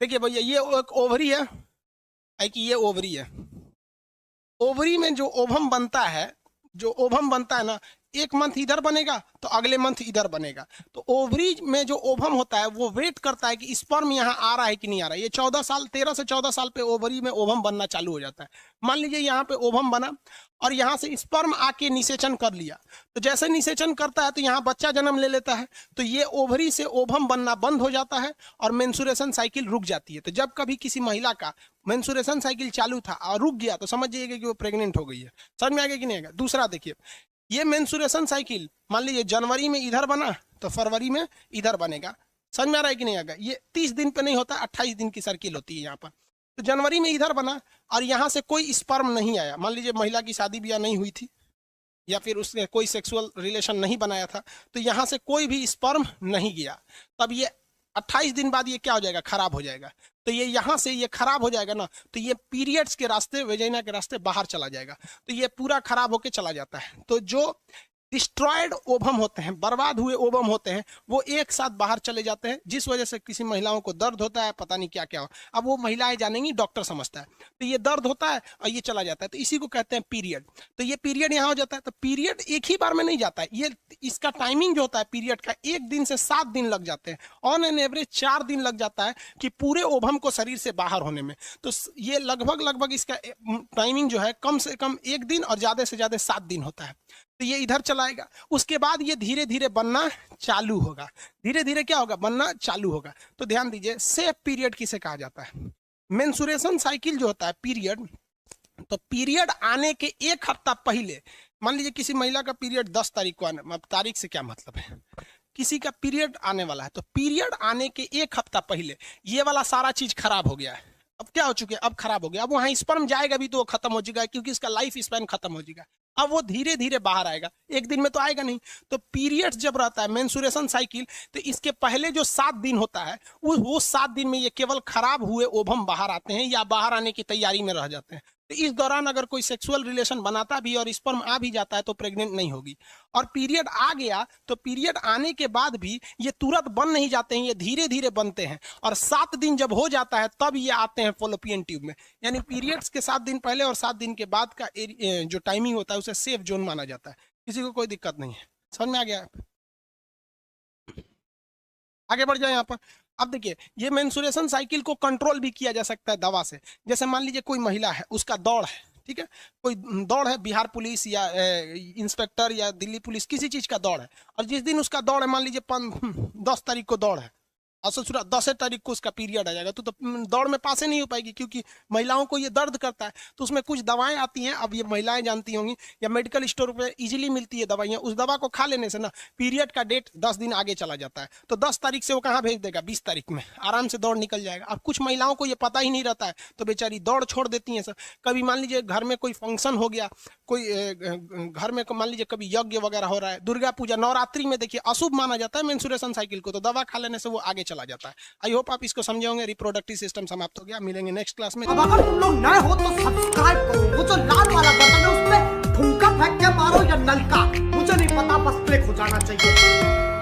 देखिए भैया, ये एक ओवरी है कि ये ओवरी है। ओवरी में जो ओवम बनता है ना, एक मंथ इधर बनेगा तो अगले मंथ इधर बनेगा। तो ओवरी में जो ओवम होता है वो वेट करता है कि स्पर्म यहाँ आ रहा है कि नहीं आ रहा है। ये 13 से 14 साल पे ओवरी में ओवम बनना चालू हो जाता है। मान लीजिए यहाँ पे ओवम बना और यहाँ से स्पर्म आके निषेचन कर लिया, तो जैसे निषेचन करता है तो यहाँ बच्चा जन्म ले लेता है, तो ये ओवरी से ओवम बनना बंद हो जाता है और मेंसुरेशन साइकिल रुक जाती है। तो जब कभी किसी महिला का मेंसुरेशन साइकिल चालू था और रुक गया तो समझ जाइएगा कि वो प्रेग्नेंट हो गई है। समझ में आ गया कि नहीं आएगा? दूसरा देखिए, ये मेंसुरेशन साइकिल मान लीजिए जनवरी में इधर बना तो फरवरी में इधर बनेगा। समझ में आ रहा है कि नहीं आएगा? ये 30 दिन पे नहीं होता, 28 दिन की सर्किल होती है यहाँ पर। तो जनवरी में इधर बना और यहाँ से कोई स्पर्म नहीं आया, मान लीजिए महिला की शादी ब्याह नहीं हुई थी या फिर उसने कोई सेक्सुअल रिलेशन नहीं बनाया था, तो यहाँ से कोई भी स्पर्म नहीं गया। तब ये 28 दिन बाद ये क्या हो जाएगा? खराब हो जाएगा। तो ये यहाँ से ये खराब हो जाएगा ना, तो ये पीरियड्स के रास्ते, वेजाइना के रास्ते बाहर चला जाएगा, तो ये पूरा खराब होके चला जाता है। तो जो डिस्ट्रॉयड ओवम होते हैं, बर्बाद हुए ओवम होते हैं, वो एक साथ बाहर चले जाते हैं, जिस वजह से किसी महिलाओं को दर्द होता है, पता नहीं क्या क्या हो। अब वो महिलाएं जानेंगी, डॉक्टर समझता है। तो ये दर्द होता है और ये चला जाता है, तो इसी को कहते हैं पीरियड। तो ये पीरियड यहाँ हो जाता है। तो पीरियड एक ही बार में नहीं जाता है, ये इसका टाइमिंग जो होता है पीरियड का 1 दिन से 7 दिन लग जाते हैं। ऑन एन एवरेज 4 दिन लग जाता है कि पूरे ओवम को शरीर से बाहर होने में। तो ये लगभग इसका टाइमिंग जो है कम से कम 1 दिन और ज्यादा से ज्यादा 7 दिन होता है। तो ये इधर चलाएगा, उसके बाद ये धीरे धीरे बनना चालू होगा। धीरे धीरे क्या होगा? बनना चालू होगा। तो ध्यान दीजिए, सेफ पीरियड किसे कहा जाता है? मेंसुरेशन साइकिल जो होता है पीरियड, तो पीरियड आने के 1 हफ्ता पहले, मान लीजिए किसी महिला का पीरियड 10 तारीख को आने, तारीख से क्या मतलब है, किसी का पीरियड आने वाला है, तो पीरियड आने के 1 हफ्ता पहले ये वाला सारा चीज खराब हो गया है। अब क्या हो चुके हैं? अब खराब हो गया। अब वहां स्पर्म जाएगा भी तो वो खत्म हो जाएगा, क्योंकि इसका लाइफ स्पैन खत्म हो जाएगा। अब वो धीरे धीरे बाहर आएगा, 1 दिन में तो आएगा नहीं। तो पीरियड्स जब रहता है मेंसुरेशन साइकिल, तो इसके पहले जो 7 दिन होता है, वो 7 दिन में ये केवल खराब हुए ओवम बाहर आते हैं या बाहर आने की तैयारी में रह जाते हैं। तो इस दौरान अगर कोई सेक्सुअल रिलेशन बनाता भी और स्पर्म आ भी जाता है तो प्रेग्नेंट नहीं होगी। और पीरियड आ गया तो पीरियड आने के बाद भी ये तुरंत बन नहीं जाते हैं, ये धीरे धीरे बनते हैं। और 7 दिन जब हो जाता है तब ये आते हैं फॉलोपियन ट्यूब में। यानी पीरियड्स के 7 दिन पहले और 7 दिन के बाद का जो टाइमिंग होता है उसे सेफ जोन माना जाता है। किसी को कोई दिक्कत नहीं है? समझ में आ गया? आगे बढ़ जाए यहाँ पर। अब देखिए, ये मेंसुरेशन साइकिल को कंट्रोल भी किया जा सकता है दवा से। जैसे मान लीजिए कोई महिला है, उसका दौड़ है, ठीक है, कोई दौड़ है, बिहार पुलिस या इंस्पेक्टर या दिल्ली पुलिस, किसी चीज का दौड़ है, और जिस दिन उसका दौड़ है, मान लीजिए 10 तारीख को दौड़ है और ससुरा 10 तारीख को उसका पीरियड आ जाएगा, तो दौड़ में पास ही नहीं हो पाएगी, क्योंकि महिलाओं को ये दर्द करता है। तो उसमें कुछ दवाएं आती हैं, अब ये महिलाएं जानती होंगी, या मेडिकल स्टोर पे इजीली मिलती है दवाइयाँ। उस दवा को खा लेने से ना पीरियड का डेट 10 दिन आगे चला जाता है। तो 10 तारीख से वो कहाँ भेज देगा? 20 तारीख में आराम से दौड़ निकल जाएगा। अब कुछ महिलाओं को ये पता ही नहीं रहता है, तो बेचारी दौड़ छोड़ देती हैं सर। कभी मान लीजिए घर में कोई फंक्शन हो गया, कोई घर में मान लीजिए कभी यज्ञ वगैरह हो रहा है, दुर्गा पूजा, नवरात्रि में देखिए अशुभ माना जाता है मेंसुरेशन साइकिल को, तो दवा खा लेने से वो आगे चला जाता है। आई होप आप इसको समझे होंगे। रिप्रोडक्टिव सिस्टम समाप्त हो गया। मिलेंगे नेक्स्ट क्लास में। अब अगर तुम लोग नए हो तो सब्सक्राइब करो, वो जो लाल वाला बटन है उसमें ठुमका फेंक के मारो या नलका, मुझे नहीं पता, बस क्लिक हो जाना चाहिए।